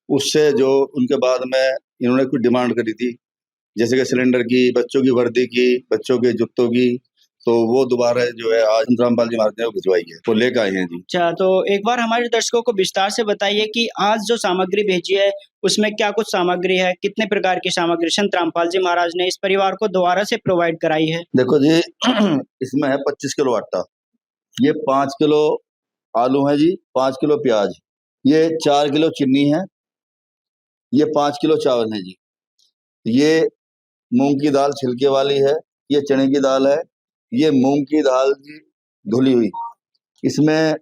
उससे जो उनके बाद में इन्होंने कुछ डिमांड करी थी, जैसे कि सिलेंडर की, बच्चों की वर्दी की, बच्चों के जूतों की, तो वो दोबारा जो है आज संत रामपाल जी महाराज ने भिजवाई है, वो लेकर आए हैं जी। अच्छा, तो एक बार हमारे दर्शकों को विस्तार से बताइए कि आज जो सामग्री भेजी है उसमें क्या कुछ सामग्री है, कितने प्रकार की सामग्री संत रामपाल जी महाराज ने इस परिवार को दोबारा से प्रोवाइड कराई है? देखो जी, इसमें है 25 किलो आटा, ये 5 किलो आलू है जी, 5 किलो प्याज, ये 4 किलो चीनी है, ये 5 किलो चावल है जी, ये मूंग की दाल छिलके वाली है, ये चने की दाल है, ये मूंग की दाल जी धुली हुई, इसमें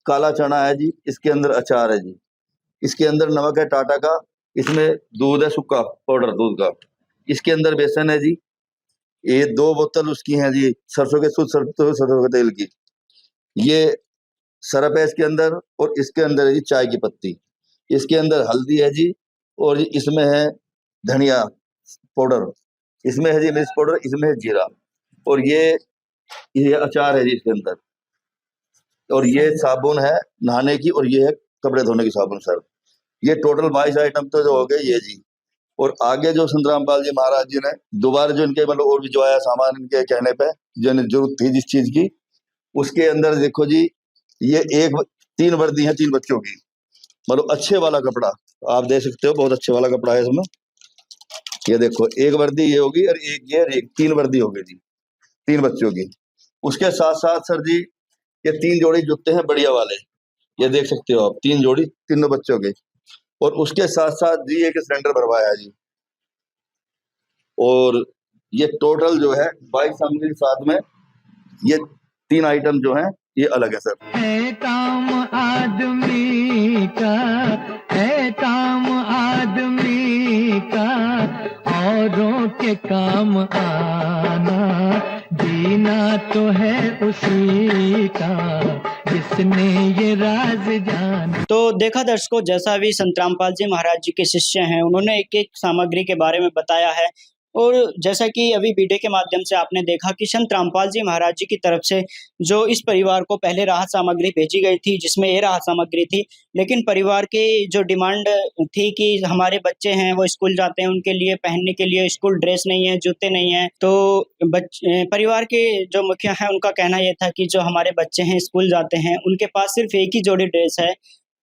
काला चना है जी, इसके अंदर अचार है जी, इसके अंदर नमक है टाटा का, इसमें दूध है सूखा पाउडर दूध का, इसके अंदर बेसन है जी, ये 2 बोतल उसकी हैं जी सरसों के शुद्ध सरसों के तेल की, ये सरप है इसके अंदर, और इसके अंदर है जी चाय की पत्ती, इसके अंदर हल्दी है जी, और इसमें है धनिया पाउडर, इसमें है जी मिर्च पाउडर, इसमें है जीरा, और ये अचार है जी इसके अंदर, और ये साबुन है नहाने की, और ये है कपड़े धोने की साबुन सर। ये टोटल 22 आइटम तो जो हो गए ये जी। और आगे जो संत रामपाल जी महाराज जी ने दोबारा जो इनके मतलब और भी जो आया सामान इनके कहने पे जो जरूरत थी जिस चीज की, उसके अंदर देखो जी, ये 3 वर्दी है 3 बच्चों की, मतलब अच्छे वाला कपड़ा आप देख सकते हो, बहुत अच्छे वाला कपड़ा है इसमें। ये देखो, 1 वर्दी ये होगी और एक 3 वर्दी होगी जी 3 बच्चों की। उसके साथ साथ सर जी ये 3 जोड़ी जूते हैं बढ़िया वाले, ये देख सकते हो आप, 3 जोड़ी तीनों बच्चों के। और उसके साथ साथ जी एक सिलेंडर भरवाया जी। और ये टोटल जो है 22 सामग्री के साथ में ये 3 आइटम जो हैं ये अलग है सर। है काम आदमी का, है काम आदमी का, औरों के काम आना, जीना तो है उसी का जिसने ये राज जाना। तो देखा दर्शकों, जैसा भी संत रामपाल जी महाराज जी के शिष्य हैं, उन्होंने एक एक सामग्री के बारे में बताया है। और जैसा कि अभी वीडियो के माध्यम से आपने देखा कि संत रामपाल जी महाराज जी की तरफ से जो इस परिवार को पहले राहत सामग्री भेजी गई थी, जिसमें ये राहत सामग्री थी, लेकिन परिवार की जो डिमांड थी कि हमारे बच्चे हैं वो स्कूल जाते हैं, उनके लिए पहनने के लिए स्कूल ड्रेस नहीं है, जूते नहीं है, तो परिवार के जो मुखिया हैं उनका कहना यह था कि जो हमारे बच्चे हैं स्कूल जाते हैं, उनके पास सिर्फ एक ही जोड़ी ड्रेस है।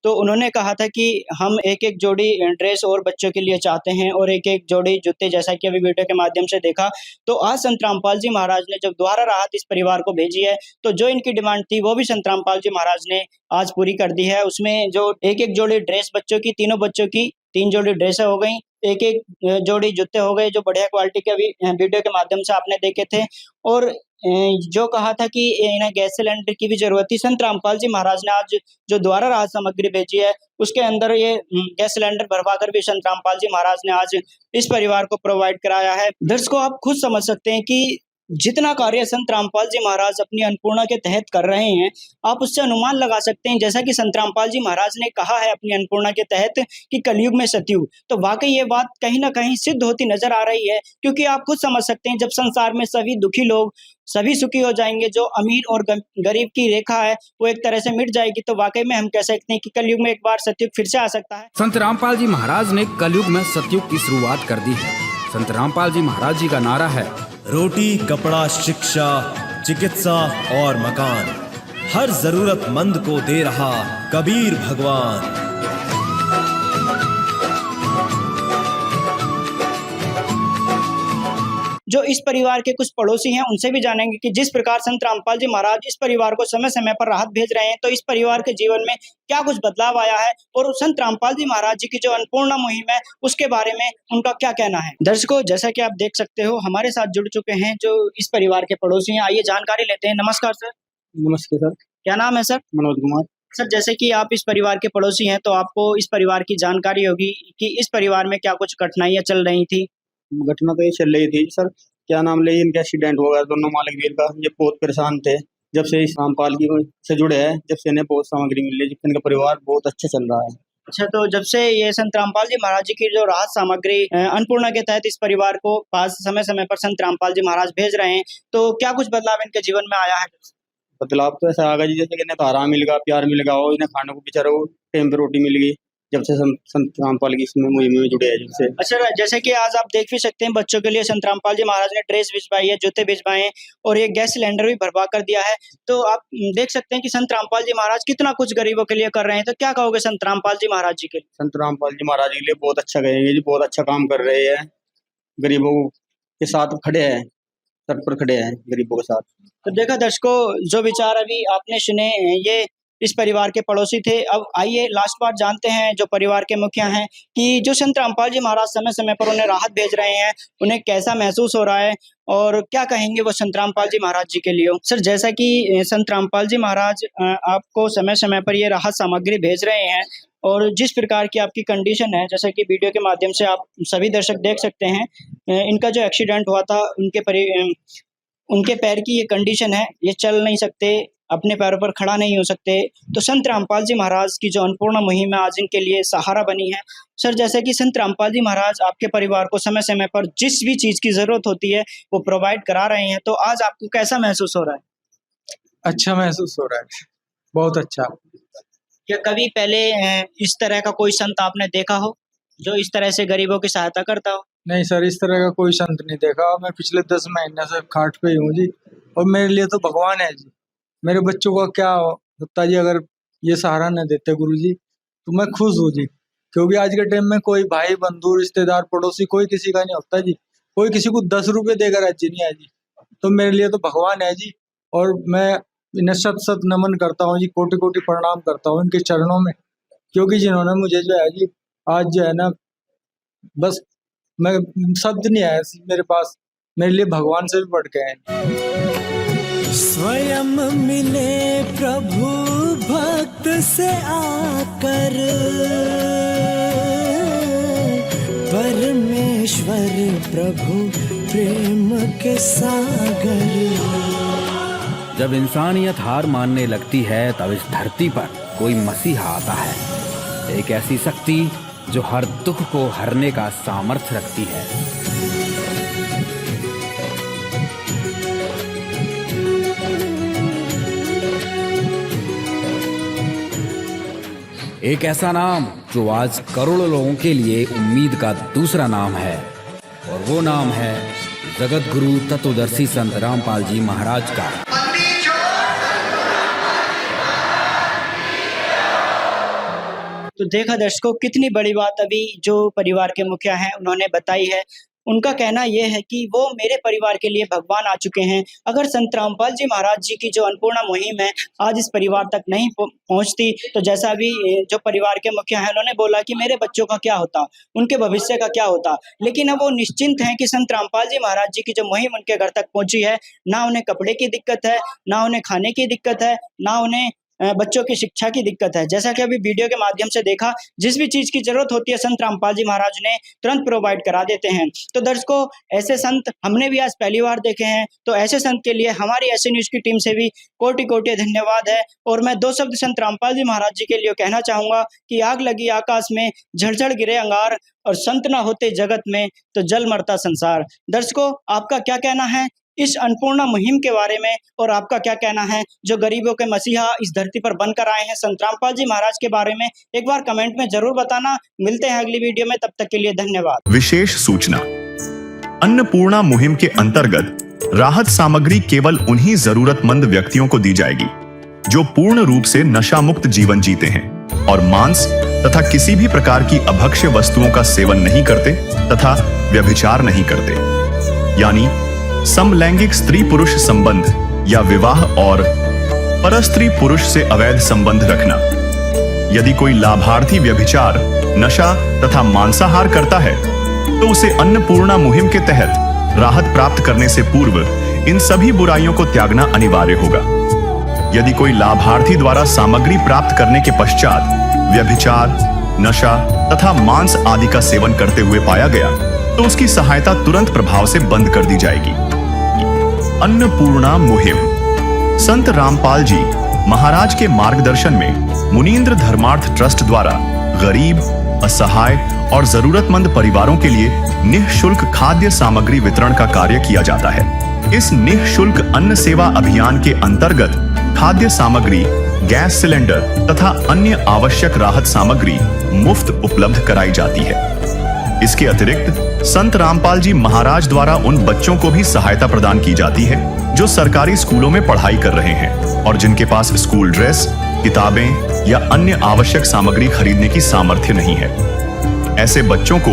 तो उन्होंने कहा था कि हम एक एक जोड़ी ड्रेस और बच्चों के लिए चाहते हैं और एक एक जोड़ी जूते, जैसा कि अभी वीडियो के माध्यम से देखा। तो आज संत रामपाल जी महाराज ने जब दोबारा राहत इस परिवार को भेजी है, तो जो इनकी डिमांड थी वो भी संत रामपाल जी महाराज ने आज पूरी कर दी है। उसमें जो एक एक जोड़ी ड्रेस बच्चों की, तीनों बच्चों की 3 जोड़ी ड्रेसें हो गई, एक एक जोड़ी जूते हो गए जो बढ़िया क्वालिटी के अभी वीडियो के माध्यम से आपने देखे थे। और जो कहा था कि इन्हें गैस सिलेंडर की भी जरूरत थी, संत रामपाल जी महाराज ने आज जो द्वारा राहत सामग्री भेजी है उसके अंदर ये गैस सिलेंडर भरवा कर भी संत रामपाल जी महाराज ने आज इस परिवार को प्रोवाइड कराया है। दर्शकों, आप खुद समझ सकते हैं कि जितना कार्य संत रामपाल जी महाराज अपनी अन्नपूर्णा के तहत कर रहे हैं, आप उससे अनुमान लगा सकते हैं। जैसा कि संत रामपाल जी महाराज ने कहा है अपनी अन्नपूर्णा के तहत कि कलयुग में सतयुग, तो वाकई ये बात कहीं ना कहीं सिद्ध होती नजर आ रही है। क्योंकि आप खुद समझ सकते हैं, जब संसार में सभी दुखी लोग सभी सुखी हो जाएंगे, जो अमीर और गरीब की रेखा है वो एक तरह से मिट जाएगी, तो वाकई में हम कह सकते हैं कि कलयुग में एक बार सतयुग फिर से आ सकता है। संत रामपाल जी महाराज ने कलयुग में सतयुग की शुरुआत कर दी है। संत रामपाल जी महाराज जी का नारा है, रोटी, कपड़ा, शिक्षा, चिकित्सा और मकान, हर जरूरतमंद को दे रहा कबीर भगवान। जो इस परिवार के कुछ पड़ोसी हैं उनसे भी जानेंगे कि जिस प्रकार संत रामपाल जी महाराज इस परिवार को समय समय पर राहत भेज रहे हैं, तो इस परिवार के जीवन में क्या कुछ बदलाव आया है और संत रामपाल जी महाराज जी की जो अन्नपूर्णा मुहिम है उसके बारे में उनका क्या कहना है। दर्शकों, जैसा कि आप देख सकते हो, हमारे साथ जुड़ चुके हैं जो इस परिवार के पड़ोसी हैं। आइए जानकारी लेते हैं। नमस्कार सर। नमस्ते सर। क्या नाम है सर? मनोज कुमार। सर, जैसे कि आप इस परिवार के पड़ोसी हैं, तो आपको इस परिवार की जानकारी होगी कि इस परिवार में क्या कुछ कठिनाइयां चल रही थी। घटना तो ये चल रही थी सर, क्या नाम ले, इनका एक्सीडेंट हो गया दोनों मालिक वीर का। ये बहुत परेशान थे जब से इस रामपाल की से जुड़े हैं, जब से इन्हें बहुत सामग्री मिली, जब इनका परिवार बहुत अच्छा चल रहा है। अच्छा, तो जब से ये संत रामपाल जी महाराज जी की जो राहत सामग्री अन्नपूर्णा के तहत इस परिवार को पास समय समय पर संत रामपाल जी महाराज भेज रहे हैं, तो क्या कुछ बदलाव इनके जीवन में आया है? बदलाव तो ऐसा आ गया जी, जैसे कि इन्हें तो आराम मिल गया, प्यार मिल गया, और इन्हें खाने को बेचारा को टाइम पे रोटी मिल गई जब से संत रामपाल की इसमें मुहिम में जुड़े हैं जब से। अच्छा, जैसे कि आज आप देख भी सकते हैं, बच्चों के लिए संत रामपाल जी महाराज ने ड्रेस भिजवाई है, जूते भिजवाए हैं और ये गैस सिलेंडर भी भरवा कर दिया है। तो आप देख सकते हैं कि संत रामपाल जी महाराज कितना कुछ गरीबों के लिए कर रहे हैं। तो क्या कहोगे संत रामपाल जी महाराज जी के लिए? संत रामपाल जी महाराज के लिए बहुत अच्छा कहेंगे जी, बहुत अच्छा काम कर रहे हैं, गरीबों के साथ खड़े हैं, सर पर खड़े हैं गरीबों के साथ। तो देखा दर्शकों, जो विचार अभी आपने सुने ये इस परिवार के पड़ोसी थे। अब आइए लास्ट बार जानते हैं जो परिवार के मुखिया हैं कि जो संत रामपाल जी महाराज समय समय पर उन्हें राहत भेज रहे हैं, उन्हें कैसा महसूस हो रहा है और क्या कहेंगे वो संत रामपाल जी महाराज जी के लिए। सर, जैसा कि संत रामपाल जी महाराज आपको समय समय पर ये राहत सामग्री भेज रहे हैं और जिस प्रकार की आपकी कंडीशन है, जैसा कि वीडियो के माध्यम से आप सभी दर्शक देख सकते हैं, इनका जो एक्सीडेंट हुआ था, उनके पैर की ये कंडीशन है, ये चल नहीं सकते, अपने पैरों पर खड़ा नहीं हो सकते। तो संत रामपाल जी महाराज की जो अन्नपूर्णा मुहिम है आज इनके लिए सहारा बनी है। सर, जैसे कि संत रामपाल जी महाराज आपके परिवार को समय समय पर जिस भी चीज की जरूरत होती है वो प्रोवाइड करा रहे हैं, तो आज आपको कैसा महसूस हो रहा है? अच्छा महसूस हो रहा है, बहुत अच्छा। क्या कभी पहले इस तरह का कोई संत आपने देखा हो जो इस तरह से गरीबों की सहायता करता हो? नहीं सर, इस तरह का कोई संत नहीं देखा। मैं पिछले 10 महीने से खाट पे ही हूँ जी, और मेरे लिए तो भगवान है जी। मेरे बच्चों का क्या होता जी अगर ये सहारा न देते गुरु जी, तो मैं खुश हूँ जी। क्योंकि आज के टाइम में कोई भाई बंधु रिश्तेदार पड़ोसी कोई किसी का नहीं होता जी, कोई किसी को 10 रुपए देकर राजी नहीं है जी। तो मेरे लिए तो भगवान है जी, और मैं इन्हें सत सत नमन करता हूँ जी, कोटि कोटि प्रणाम करता हूँ इनके चरणों में, क्योंकि जिन्होंने मुझे जो है जी आज जो है ना, बस मैं शब्द नहीं आया मेरे पास, मेरे लिए भगवान से भी बढ़ के हैं। स्वयं मिले प्रभु भक्त से आकर, परमेश्वर प्रभु प्रेम के सागर। जब इंसानियत हार मानने लगती है तब इस धरती पर कोई मसीहा आता है, एक ऐसी शक्ति जो हर दुख को हरने का सामर्थ्य रखती है। एक ऐसा नाम जो आज करोड़ों लोगों के लिए उम्मीद का दूसरा नाम है, और वो नाम है जगत गुरु तत्वदर्शी संत रामपाल जी महाराज का। तो देखा दर्शकों, कितनी बड़ी बात अभी जो परिवार के मुखिया हैं उन्होंने बताई है। उनका कहना यह है कि वो मेरे परिवार के लिए भगवान आ चुके हैं। अगर संत रामपाल जी महाराज जी की जो अन्नपूर्णा मुहिम है आज इस परिवार तक नहीं पहुंचती, तो जैसा भी जो परिवार के मुखिया हैं उन्होंने बोला कि मेरे बच्चों का क्या होता, उनके भविष्य का क्या होता, लेकिन अब वो निश्चिंत हैं कि संत रामपाल जी महाराज जी की जो मुहिम उनके घर तक पहुंची है, ना उन्हें कपड़े की दिक्कत है, ना उन्हें खाने की दिक्कत है, ना उन्हें बच्चों की शिक्षा की दिक्कत है। जैसा कि अभी वीडियो के माध्यम से देखा, जिस भी चीज की जरूरत होती है संत रामपाल जी महाराज ने तुरंत प्रोवाइड करा देते हैं। तो दर्शकों, ऐसे संत हमने भी आज पहली बार देखे हैं, तो ऐसे संत के लिए हमारी ऐसे न्यूज की टीम से भी कोटि कोटि धन्यवाद है। और मैं दो शब्द संत रामपाल जी महाराज जी के लिए कहना चाहूंगा कि आग लगी आकाश में, झड़झड़ गिरे अंगार, और संत ना होते जगत में तो जल मरता संसार। दर्शकों, आपका क्या कहना है इस अन्नपूर्णा मुहिम के बारे में, और आपका क्या कहना है जो गरीबों के मसीहा इस धरती पर बनकर आए हैं संत रामपाल जी महाराज के बारे में, एक बार कमेंट में जरूर बताना। मिलते हैं अगली वीडियो में, तब तक के लिए धन्यवाद। विशेष सूचना, अन्नपूर्णा मुहिम के अंतर्गत राहत सामग्री केवल उन्हीं जरूरतमंद व्यक्तियों को दी जाएगी जो पूर्ण रूप से नशा मुक्त जीवन जीते हैं और मांस तथा किसी भी प्रकार की अभक्ष्य वस्तुओं का सेवन नहीं करते तथा व्यभिचार नहीं करते, यानी समलैंगिक स्त्री पुरुष संबंध या विवाह और परस्त्री पुरुष से अवैध संबंध रखना। यदि कोई लाभार्थी व्यभिचार, नशा तथा मांसाहार करता है तो उसे अन्नपूर्णा मुहिम के तहत राहत प्राप्त करने से पूर्व इन सभी बुराइयों को त्यागना अनिवार्य होगा। यदि कोई लाभार्थी द्वारा सामग्री प्राप्त करने के पश्चात व्यभिचार, नशा तथा मांस आदि का सेवन करते हुए पाया गया तो उसकी सहायता तुरंत प्रभाव से बंद कर दी जाएगी। अन्नपूर्णा मुहिम संत रामपाल जी महाराज के मार्गदर्शन में मुनींद्र धर्मार्थ ट्रस्ट द्वारा गरीब, असहाय और जरूरतमंद परिवारों के लिए निःशुल्क खाद्य सामग्री वितरण का कार्य किया जाता है। इस निःशुल्क अन्न सेवा अभियान के अंतर्गत खाद्य सामग्री, गैस सिलेंडर तथा अन्य आवश्यक राहत सामग्री मुफ्त उपलब्ध कराई जाती है। इसके अतिरिक्त संत रामपाल जी महाराज द्वारा उन बच्चों को भी सहायता प्रदान की जाती है जो सरकारी स्कूलों में पढ़ाई कर रहे हैं और जिनके पास स्कूल ड्रेस, किताबें या अन्य आवश्यक सामग्री खरीदने की सामर्थ्य नहीं है। ऐसे बच्चों को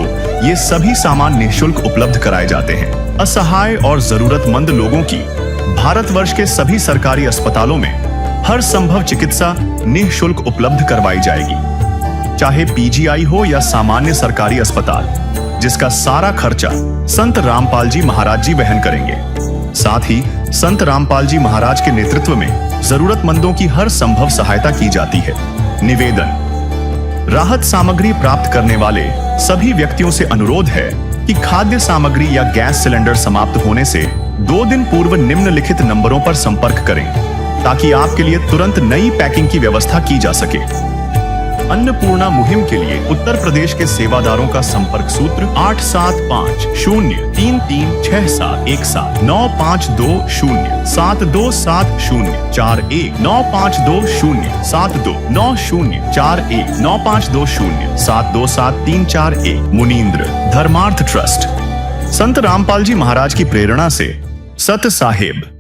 ये सभी सामान निःशुल्क उपलब्ध कराए जाते हैं। असहाय और जरूरतमंद लोगों की भारतवर्ष के सभी सरकारी अस्पतालों में हर संभव चिकित्सा निःशुल्क उपलब्ध करवाई जाएगी, चाहे पीजीआई हो या सामान्य सरकारी अस्पताल, जिसका सारा खर्चा संत रामपाल जी महाराज जी वहन करेंगे। साथ ही संत रामपाल जी महाराज के नेतृत्व में जरूरतमंदों की हर संभव सहायता की जाती है। निवेदन, राहत सामग्री प्राप्त करने वाले सभी व्यक्तियों से अनुरोध है कि खाद्य सामग्री या गैस सिलेंडर समाप्त होने से 2 दिन पूर्व निम्नलिखित नंबरों पर संपर्क करें ताकि आपके लिए तुरंत नई पैकिंग की व्यवस्था की जा सके। अन्नपूर्णा मुहिम के लिए उत्तर प्रदेश के सेवादारों का संपर्क सूत्र 8750336717 9520727041 952072909041 9520727341 मुनींद्र धर्मार्थ ट्रस्ट। संत रामपाल जी महाराज की प्रेरणा से सत साहेब।